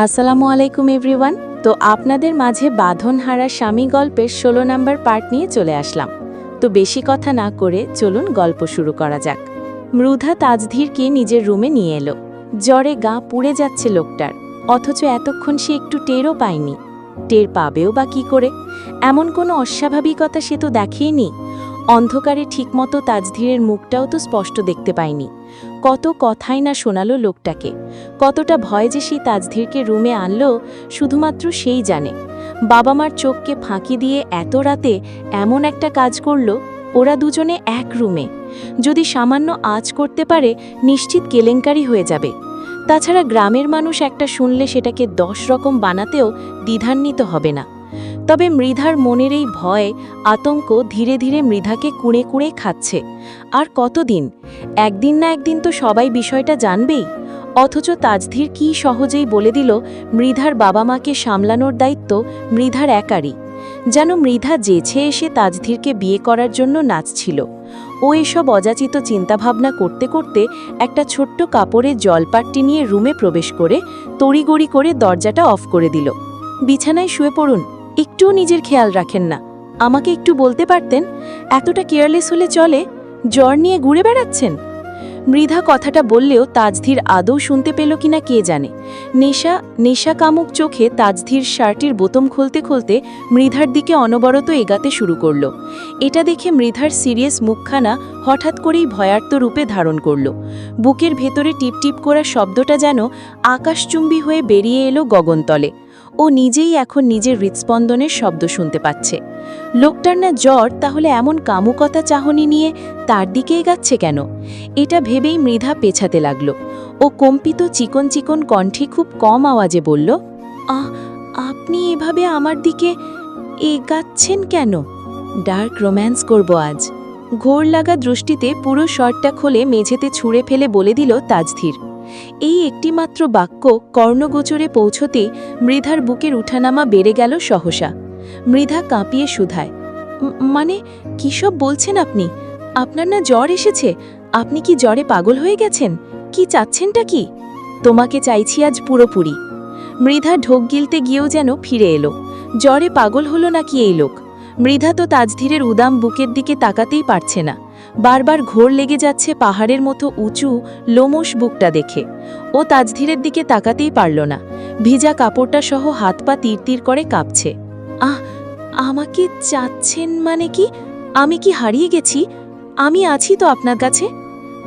আসসালামু আলাইকুম এভরিওয়ান। তো আপনাদের মাঝে বাঁধনহারা স্বামী গল্পের ১৬ নম্বর পার্ট নিয়ে চলে আসলাম। তো বেশি কথা না করে চলুন গল্প শুরু করা যাক। মৃধা তাজধীরকে নিজের রুমে নিয়ে এলো। জ্বরে গা পুড়ে যাচ্ছে লোকটার, অথচ এতক্ষণ সে একটু টেরও পায়নি। টের পাবেও বা কী করে? এমন কোনো অস্বাভাবিকতা সে তো দেখেইনি। অন্ধকারে ঠিকমতো তাজধীরের মুখটাও তো স্পষ্ট দেখতে পায়নি। কত কথাই না শোনালো লোকটাকে, কতটা ভয় যে সেই তাজধীরকে রুমে আনলো শুধুমাত্র সেই জানে। বাবা মার চোখকে ফাঁকি দিয়ে এত রাতে এমন একটা কাজ করলো, ওরা দুজনে এক রুমে। যদি সামান্য আঁচ করতে পারে নিশ্চিত কেলেঙ্কারি হয়ে যাবে। তাছাড়া গ্রামের মানুষ একটা শুনলে সেটাকে ১০ রকম বানাতেও দ্বিধান্বিত হবে না। তবে মৃধার মনের এই ভয় আতঙ্ক ধীরে ধীরে মৃধাকে কুঁড়ে কুঁড়ে খাচ্ছে। আর কতদিন? একদিন না একদিন তো সবাই বিষয়টা জানবেই। অথচ তাজধীর কি সহজেই বলে দিল মৃধার বাবা মাকে সামলানোর দায়িত্ব মৃধার একারই। যেন মৃধা যেছে এসে তাজধীরকে বিয়ে করার জন্য নাচছিল। ও এসব অযাচিত চিন্তাভাবনা করতে করতে একটা ছোট্ট কাপড়ের জলপাট্টি নিয়ে রুমে প্রবেশ করে তড়িগড়ি করে দরজাটা অফ করে দিল। বিছানায় শুয়ে পড়ুন, একটুও নিজের খেয়াল রাখেন না। আমাকে একটু বলতে পারতেন, এতটা কেয়ারলেস হলে চলে? জ্বর নিয়ে ঘুরে বেড়াচ্ছেন। মৃধা কথাটা বললেও তাজধীর আদৌ শুনতে পেল কিনা কে জানে। নেশা কামুক চোখে তাজধীর শার্টের বোতাম খুলতে খুলতে মৃধার দিকে অনবরত এগাতে শুরু করল। এটা দেখে মৃধার সিরিয়াস মুখখানা হঠাৎ করেই ভয়ার্ত রূপে ধারণ করল। বুকের ভেতরে টিপটিপ করা শব্দটা যেন আকাশচুম্বী হয়ে বেরিয়ে এলো গগনতলে। ও নিজেই এখন নিজের হৃৎস্পন্দনের শব্দ শুনতে পাচ্ছে। লোকটার না জ্বর, তাহলে এমন কামুকতা চাহনি নিয়ে তার দিকে এগাচ্ছে কেন? এটা ভেবেই মৃধা পেছাতে লাগল। ও কম্পিত চিকন চিকন কণ্ঠে খুব কম আওয়াজে বলল, আপনি এভাবে আমার দিকে এগাচ্ছেন কেন? ডার্ক রোম্যান্স করব আজ। ঘোর লাগা দৃষ্টিতে পুরো শর্টটা খুলে মেঝেতে ছুঁড়ে ফেলে বলে দিল তাজধীর। এই একটিমাত্র বাক্য কর্ণগোচরে পৌঁছতেই মৃধার বুকের উঠানামা বেড়ে গেল সহসা। মৃধা কাঁপিয়ে শুধায়, মানে কী সব বলছেন আপনি? আপনার না জ্বর এসেছে? আপনি কি জ্বরে পাগল হয়ে গেছেন? কি চাচ্ছেনটা কি? তোমাকে চাইছি আজ পুরোপুরি। মৃধা ঢোক গিলতে গিয়েও যেন ফিরে এলো। জ্বরে পাগল হলো নাকি এই লোক? মৃধা তো তাজধীরের উদাম বুকের দিকে তাকাতেই পারছে না। বারবার ঘোর লেগে যাচ্ছে পাহাড়ের মতো উঁচু লোমশ বুকটা দেখে। ও তাজধীরের দিকে তাকাতেই পারল না। ভিজা কাপড়টা সহ হাত পা তীর করে কাঁপছে। আমাকে চাচ্ছেন মানে কি? আমি কি হারিয়ে গেছি? আমি আছি তো আপনার কাছে।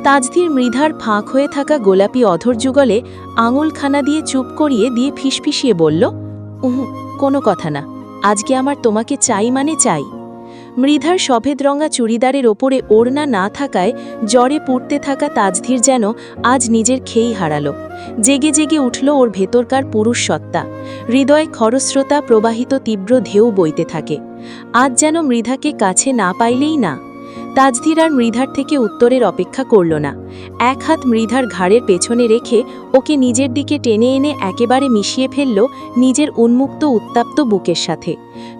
তাজধীর মৃধার ফাঁক হয়ে থাকা গোলাপি অধর যুগলে আঙুলখানা দিয়ে চুপ করিয়ে দিয়ে ফিসফিসিয়ে বলল, কোনো কথা না, আজকে আমার তোমাকে চাই মানে চাই। মৃধার সফেদ রঙা চুড়িদারের ওপরে ওড়না না থাকায় জ্বরে পুড়তে থাকা তাজধীর যেন আজ নিজের খেই হারালো। জেগে জেগে উঠল ওর ভেতরকার পুরুষ সত্তা। হৃদয় খরস্রোতা প্রবাহিত তীব্র ঢেউ বইতে থাকে। আজ যেন মৃধাকে কাছে না পাইলেই না। তাজধীর আর মৃধার থেকে উত্তরের অপেক্ষা করল না। এক হাত মৃধার ঘাড়ের পেছনে রেখে ওকে নিজের দিকে টেনে এনে একেবারে মিশিয়ে ফেলল নিজের উন্মুক্ত উত্তাপ্ত বুকের সাথে।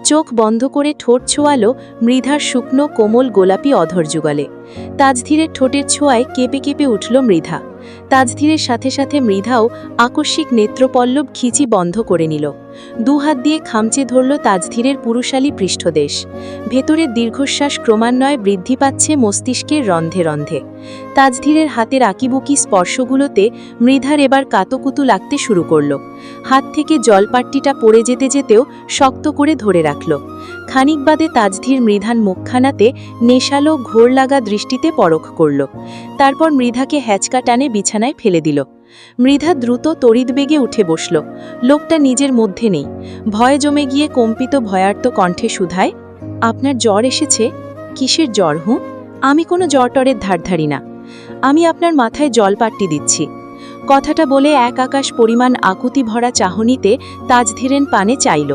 চোখ বন্ধ করে ঠোঁট ছোঁয়ালো মৃধার শুকনো কোমল গোলাপি অধর যুগলে। তাজধীরের ঠোঁটের ছোঁয়ায় কেঁপে কেঁপে উঠল মৃধা। তাজধীরের সাথে সাথে মৃধাও আকস্মিক নেত্রপল্লব খিচি বন্ধ করে নিল। দুহাত দিয়ে খামচে ধরল তাজধীরের পুরুষালী পৃষ্ঠদেশ। ভেতরের দীর্ঘশ্বাস ক্রমান্বয়ে বৃদ্ধি পাচ্ছে মস্তিষ্কের রন্ধে রন্ধে। তাজধীরের হাতের আঁকিবুকি স্পর্শগুলোতে মৃধার এবার কাতকুতু লাগতে শুরু করল। হাত থেকে জলপাট্টিটা পড়ে যেতে যেতেও শক্ত করে ধরে রাখল। খানিক বাদে তাজধীর মৃধার মুখখানাতে নেশালো ঘোর লাগা দৃষ্টিতে পরখ করল। তারপর মৃধাকে হ্যাচকা টানে বিছানায় ফেলে দিল। মৃধা দ্রুত তড়িৎবেগে উঠে বসল। লোকটা নিজের মধ্যে নেই। ভয় জমে গিয়ে কম্পিত ভয়ার্ত কণ্ঠে শুধায়, আপনার জ্বর এসেছে? কিসের জ্বর? আমি কোনো জ্বরটরের ধারধারি না। আমি আপনার মাথায় জলপাট্টি দিচ্ছি। কথাটা বলে এক আকাশ পরিমাণ আকুতি ভরা চাহনিতে তাজধীরের পানে চাইল।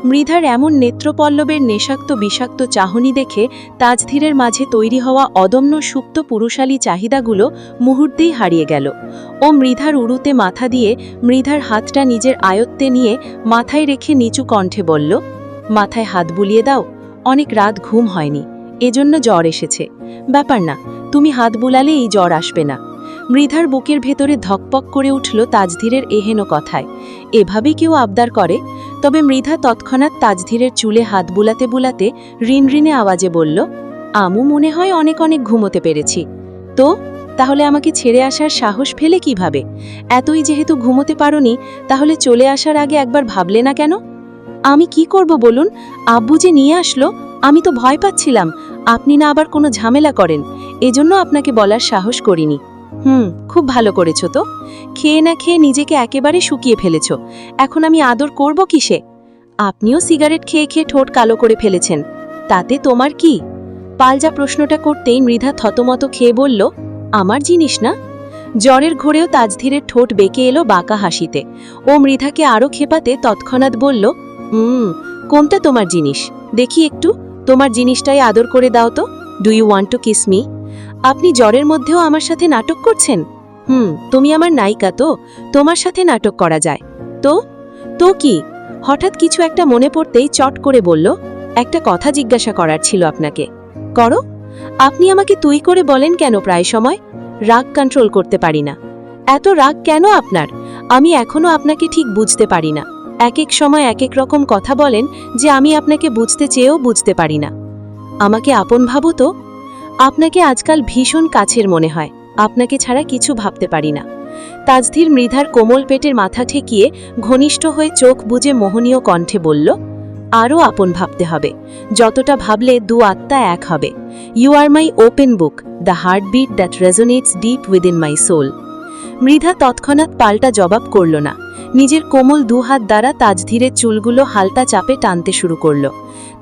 মৃধার এমন নেত্রপল্লবের নেশাক্ত বিষাক্ত চাহনি দেখে তাজধীরের মাঝে তৈরি হওয়া অদম্য সুপ্ত পুরুষালী চাহিদাগুলো মুহূর্তেই হারিয়ে গেল। ও মৃধার উড়ুতে মাথা দিয়ে মৃধার হাতটা নিজের আয়ত্তে নিয়ে মাথায় রেখে নিচু কণ্ঠে বলল, মাথায় হাত বুলিয়ে দাও, অনেক রাত ঘুম হয়নি, এজন্য জ্বর এসেছে। ব্যাপার না, তুমি হাত বুলালে এই জ্বর আসবে না। মৃধার বুকের ভেতরে ধকপক করে উঠল তাজধীরের এহেন কথায়। এভাবেই কেউ আবদার করে? তবে মৃধা তৎক্ষণাৎ তাজধীরের চুলে হাত বুলাতে বুলাতে রিনরিনে আওয়াজে বলল, আমু মনে হয় অনেক অনেক ঘুমোতে পেরেছি। তো তাহলে আমাকে ছেড়ে আসার সাহস ফেলে কিভাবে? এতই যেহেতু ঘুমোতে পারোনি, তাহলে চলে আসার আগে একবার ভাবলে না কেন? আমি কি করব বলুন? আব্বু যে নিয়ে আসলো, আমি তো ভয় পাচ্ছিলাম আপনি না আবার কোনো ঝামেলা করেন, এজন্য আপনাকে বলার সাহস করিনি। খুব ভালো করেছো তো। খেয়ে না খেয়ে নিজেকে একেবারে শুকিয়ে ফেলেছ। এখন আমি আদর করব কিসে? আপনিও সিগারেট খেয়ে খেয়ে ঠোঁট কালো করে ফেলেছেন, তাতে তোমার কি? পালজা প্রশ্নটা করতেই মৃধা থতমত খেয়ে বলল, আমার জিনিস না। জ্বরের ঘোরেও তাজধীরের ঠোঁট বেঁকে এলো বাঁকা হাসিতে। ও মৃধাকে আরও খেপাতে তৎক্ষণাৎ বলল, কোনটা তোমার জিনিস? দেখি একটু, তোমার জিনিসটাই আদর করে দাও তো। Do you want to kiss me? আপনি জ্বরের মধ্যেও আমার সাথে নাটক করছেন? তুমি আমার নায়িকা তো, তোমার সাথে নাটক করা যায়। তো তো কি? হঠাৎ কিছু একটা মনে পড়তেই চট করে বলল, একটা কথা জিজ্ঞাসা করার ছিল আপনাকে। করো। আপনি আমাকে তুই করে বলেন কেন প্রায় সময়? রাগ কন্ট্রোল করতে পারি না। এত রাগ কেন আপনার? আমি এখনো আপনাকে ঠিক বুঝতে পারি না। এক এক সময় এক এক রকম কথা বলেন যে আমি আপনাকে বুঝতে চেয়েও বুঝতে পারি না। আমাকে আপন ভাবো তো। আপনাকে আজকাল ভীষণ কাছের মনে হয়, আপনাকে ছাড়া কিছু ভাবতে পারি না। তাজধীর মৃধার কোমল পেটের মাথা ঠেকিয়ে ঘনিষ্ঠ হয়ে চোখ বুজে মোহনীয় কণ্ঠে বলল, আরও আপন ভাবতে হবে। যতটা ভাবলে দু আত্মা এক হবে। You are my open book, the heartbeat that resonates deep within my soul. Mridha তৎক্ষণাৎ পাল্টা জবাব করল না। নিজের কোমল দুহাত দ্বারা তাজধীরের চুলগুলো হালকা চাপে টানতে শুরু করল।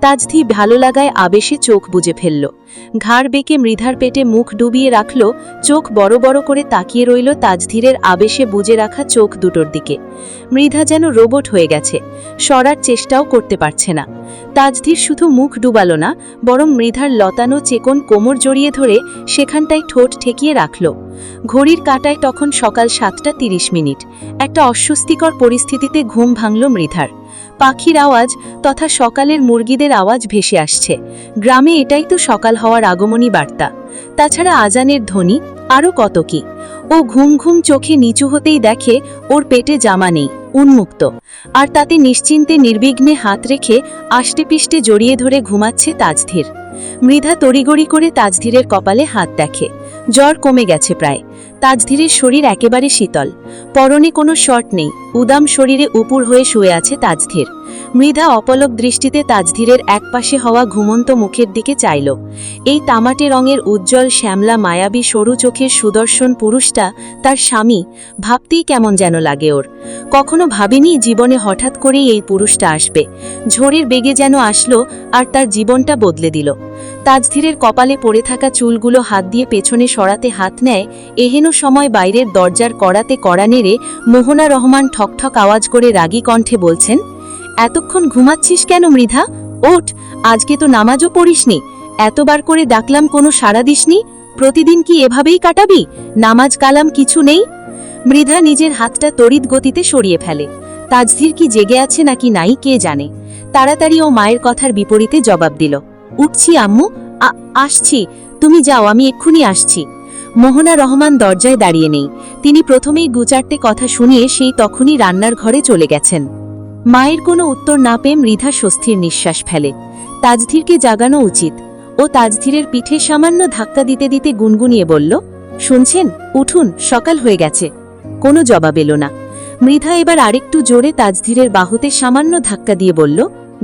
তাজধী ভালো লাগায় আবেশে চোখ বুজে ফেলল। ঘাড় বেঁকে মৃধার পেটে মুখ ডুবিয়ে রাখল, চোখ বড় বড় করে তাকিয়ে রইল তাজধীরের আবেশে বুজে রাখা চোখ দুটোর দিকে। মৃধা যেন রোবট হয়ে গেছে, সরার চেষ্টাও করতে পারছে না। তাজধীর শুধু মুখ ডুবালো না, বরং মৃধার লতানো চেকন কোমর জড়িয়ে ধরে সেখানটায় ঠোঁট ঠেকিয়ে রাখল। ঘড়ির কাঁটায় তখন সকাল 7:30। একটা অস্বস্তিকর পরিস্থিতিতে ঘুম ভাঙল মৃধার। পাখির আওয়াজ তথা সকালের মুরগিদের আওয়াজ ভেসে আসছে। গ্রামে এটাই তো সকাল হওয়ার আগমনী বার্তা। তাছাড়া আজানের ধ্বনি, আরও কত কি। ও ঘুম ঘুম চোখে নিচু হতেই দেখে ওর পেটে জামা নেই, উন্মুক্ত। আর তাতে নিশ্চিন্তে নির্বিঘ্নে হাত রেখে আষ্টেপিষ্টে জড়িয়ে ধরে ঘুমাচ্ছে তাজধীর। মৃধা তড়িগড়ি করে তাজধীরের কপালে হাত দেখে। জ্বর কমে গেছে প্রায়। তাজধীরের শরীর একেবারে শীতল। পরনে কোনো শর্ট নেই, উদাম শরীরে উপুর হয়ে শুয়ে আছে তাজধীর। মৃধা অপলক দৃষ্টিতে তাজধীরের একপাশে হওয়া ঘুমন্ত মুখের দিকে চাইল। এই তামাটে রঙের উজ্জ্বল শ্যামলা মায়াবী সরু চোখের সুদর্শন পুরুষটা তার স্বামী, ভাবতেই কেমন যেন লাগে ওর। কখনো ভাবেনি জীবনে হঠাৎ করেই এই পুরুষটা আসবে। ঝড়ের বেগে যেন আসলো আর তার জীবনটা বদলে দিল। তাজধীরের কপালে পড়ে থাকা চুলগুলো হাত দিয়ে পেছনে সরাতে হাত নেয়। এহেন সময় বাইরের দরজার কড়াতে কড়া নেড়ে মোহনা রহমান ঠকঠক আওয়াজ করে রাগী কণ্ঠে বলছেন, এতক্ষণ ঘুমাচ্ছিস কেন মৃধা? ওঠ, আজকে তো নামাজও পড়িসনি। এতবার করে ডাকলাম কোনো সাড়া দিসনি। প্রতিদিন কি এভাবেই কাটাবি? নামাজ কালাম কিছু নেই? মৃধা নিজের হাতটা তড়িৎ গতিতে সরিয়ে ফেলে। তাজধীর কি জেগে আছে নাকি নাই কে জানে। তাড়াতাড়ি ও মায়ের কথার বিপরীতে জবাব দিল, উঠছি আম্মু, আসছি, তুমি যাও, আমি এক্ষুনি আসছি। মোহনা রহমান দরজায় দাঁড়িয়ে নেই। তিনি প্রথমেই গুচারটে কথা শুনিয়ে সেই তখনই রান্নার ঘরে চলে গেছেন। মায়ের কোনো উত্তর না পেয়ে মৃধা স্বস্তির নিঃশ্বাস ফেলে। তাজধীরকে জাগানো উচিত। ও তাজধীরের পিঠে সামান্য ধাক্কা দিতে দিতে গুনগুনিয়ে বলল, শুনছেন, উঠুন, সকাল হয়ে গেছে। কোনো জবাব এলো না। মৃধা এবার আরেকটু জোরে তাজধীরের বাহুতে সামান্য ধাক্কা দিয়ে বলল,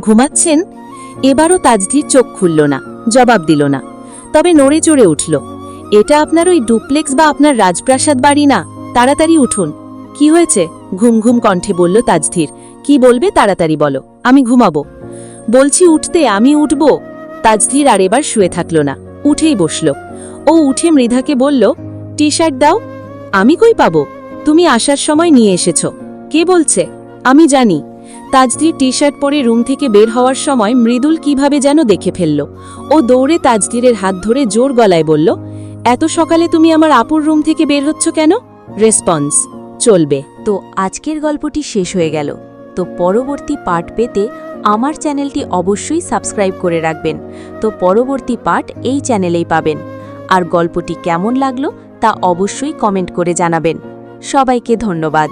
ঘুমাচ্ছেন? এবারও তাজধীর চোখ খুলল না, জবাব দিল না। তবে নড়ে চড়ে উঠল। এটা আপনার ওই ডুপ্লেক্স বা আপনার রাজপ্রাসাদ বাড়ি না, তাড়াতাড়ি উঠুন। কি হয়েছে? ঘুম ঘুম কণ্ঠে বলল তাজধীর। কি বলবে তাড়াতাড়ি বলো, আমি ঘুমাবো। বলছি উঠতে, আমি উঠব। তাজধীর আর এবার শুয়ে থাকল না, উঠেই বসল। ও উঠে মৃধাকে বলল, টি শার্ট দাও। আমি কই পাবো? তুমি আসার সময় নিয়ে এসেছ। কে বলছে? আমি জানি। তাজধীর টি শার্ট পরে রুম থেকে বের হওয়ার সময় মৃদুল কিভাবে যেন দেখে ফেলল। ও দৌড়ে তাজধীরের হাত ধরে জোর গলায় বলল, এত সকালে তুমি আমার আপুর রুম থেকে বের হচ্ছ কেন? রেসপন্স চলবে। তো আজকের গল্পটি শেষ হয়ে গেল। তো পরবর্তী পার্ট পেতে আমার চ্যানেলটি অবশ্যই সাবস্ক্রাইব করে রাখবেন। তো পরবর্তী পার্ট এই চ্যানেলেই পাবেন। আর গল্পটি কেমন লাগলো তা অবশ্যই কমেন্ট করে জানাবেন। সবাইকে ধন্যবাদ।